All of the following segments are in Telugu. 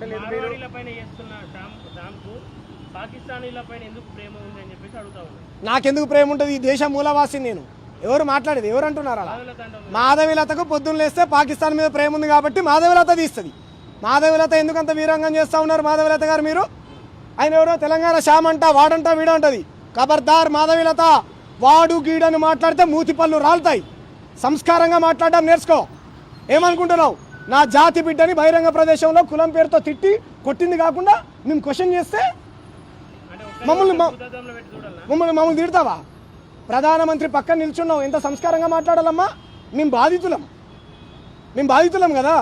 అంటే నాకెందుకు ప్రేమ ఉంటుంది? ఈ దేశ మూలవాసి నేను. ఎవరు మాట్లాడేది? ఎవరు అంటున్నారు అలా? మాధవిలతకు పొద్దున్న లేస్తే పాకిస్తాన్ మీద ప్రేమ ఉంది కాబట్టి మాధవిలత తీస్తుంది. మాధవిలత ఎందుకంత వీరంగం చేస్తూ ఉన్నారు మాధవిలత గారు? మీరు ఆయన ఎవరో తెలంగాణ శ్యామ్ అంట, వాడంట, వీడంటది. ఖబర్దార్ మాధవిలత, వాడు గీడని మాట్లాడితే మూతి పళ్ళు రాలుతాయి. సంస్కారంగా మాట్లాడడం నేర్చుకో. ఏమనుకుంటున్నావు? నా జాతి బిడ్డని బహిరంగ ప్రదేశంలో కులం పేరుతో తిట్టి కొట్టింది కాకుండా మేము క్వశ్చన్ చేస్తే మమ్మల్ని తిడతావా? ప్రధానమంత్రి పక్కన నిల్చున్నావు, ఎంత సంస్కారంగా మాట్లాడాలమ్మా? మేము బాధితులం కదా.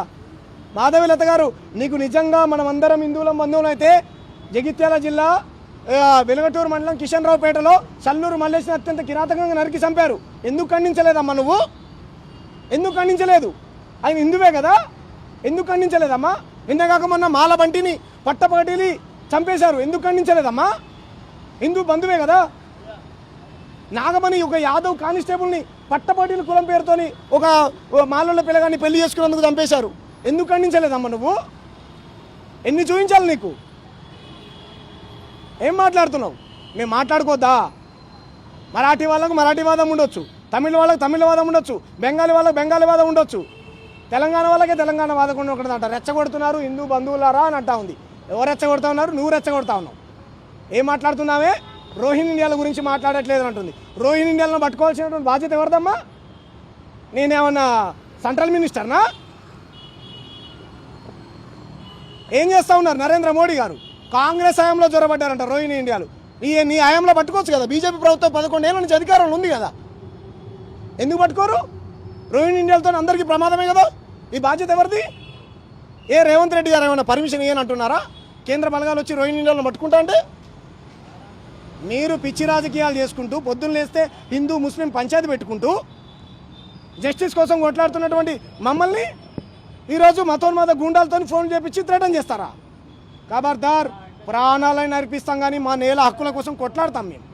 మాధవిలత గారు, నీకు నిజంగా మనం అందరం హిందువులం బంధువులు అయితే జగిత్యాల జిల్లా వెలుగటూరు మండలం కిషన్రావుపేటలో సల్లూరు మల్లేష్ని అత్యంత కిరాతకంగా నరికి చంపారు. ఎందుకు ఖండించలేదమ్మా నువ్వు? ఎందుకు ఖండించలేదు? ఆయన హిందువే కదా, ఎందుకు ఖండించలేదమ్మా? నిన్నగాక మొన్న మాల బంటిని పట్టపగటిని చంపేశారు, ఎందుకు ఖండించలేదమ్మా? హిందూ బంధువే కదా. నాగమణి ఒక యాదవ్ కానిస్టేబుల్ని పట్టపగటిని కులం పేరుతోని ఒక మాలల పిల్లగాన్ని పెళ్లి చేసుకున్నందుకు చంపేశారు, ఎందుకు ఖండించలేదమ్మా నువ్వు? ఎన్ని చూపించాలి నీకు? ఏం మాట్లాడుతున్నావు? మేము మాట్లాడుకోద్దా? మరాఠీ వాళ్ళకు మరాఠీవాదం ఉండొచ్చు, తమిళ వాళ్ళకి తమిళవాదం ఉండొచ్చు, బెంగాలీ వాళ్ళకి బెంగాలీవాదం ఉండొచ్చు, తెలంగాణ వాళ్ళకే తెలంగాణ వాదం ఉండకూడదంట. రెచ్చగొడుతున్నారు హిందూ బంధువులారా అని అంటా ఉంది. ఎవరు రెచ్చగొడతా ఉన్నారు? నువ్వు రెచ్చగొడతా ఉన్నావు. ఏం మాట్లాడుతున్నావే? రోహిణి ఇండియాల గురించి మాట్లాడట్లేదు అంటుంది. రోహిణి ఇండియాలను పట్టుకోవాల్సినటువంటి బాధ్యత ఎవరిదమ్మా? నేనేమన్నా సెంట్రల్ మినిస్టర్నా? ఏం చేస్తూ ఉన్నారు నరేంద్ర మోడీ గారు? కాంగ్రెస్ హయాంలో జ్వరబడ్డారంట రోహిణి ఇండియాలు. నీ హయాంలో పట్టుకోవచ్చు కదా. బీజేపీ ప్రభుత్వం 11 ఏళ్ళ నుంచి అధికారంలో ఉంది కదా, ఎందుకు పట్టుకోరు? రోహిణి ఇండియాలతో అందరికీ ప్రమాదమే కదా. ఈ బాధ్యత ఎవరిది? రేవంత్ రెడ్డి గారు ఏమైనా పర్మిషన్ ఇవ్వని అంటున్నారా? కేంద్ర బలగాలు వచ్చి రోహిణి ఇండియాలను పట్టుకుంటా అంటే మీరు పిచ్చి రాజకీయాలు చేసుకుంటూ పొద్దున్న లేస్తే హిందూ ముస్లిం పంచాయతీ పెట్టుకుంటూ జస్టిస్ కోసం కొట్లాడుతున్నటువంటి మమ్మల్ని ఈరోజు మతోన్మాద గుండాలతో ఫోన్ చేపించి థ్రెటన్ చేస్తారా? ఖబర్దార్, ప్రాణాలను అర్పిస్తాం కానీ మా నేల హక్కుల కోసం కొట్లాడతాం మేము.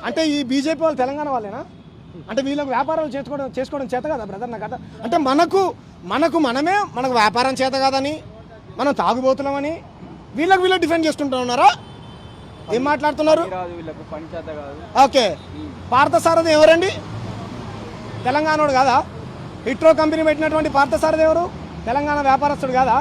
అంటే ఈ బీజేపీ వాళ్ళు తెలంగాణ వాళ్ళేనా? అంటే వీళ్ళకు వ్యాపారాలు చేసుకోవడం చేత కదా బ్రదర్? నాకు అంటే మనకు వ్యాపారం చేత కాదని, మనం తాగుబోతున్నామని వీళ్ళు డిఫెండ్ చేసుకుంటూ ఉన్నారా? ఏం మాట్లాడుతున్నారు? ఓకే, పార్థసారథి ఎవరండి? తెలంగాణోడు కాదా? హిట్రో కంపెనీ పెట్టినటువంటి పార్థసారథి ఎవరు? తెలంగాణ వ్యాపారస్తుడు కాదా?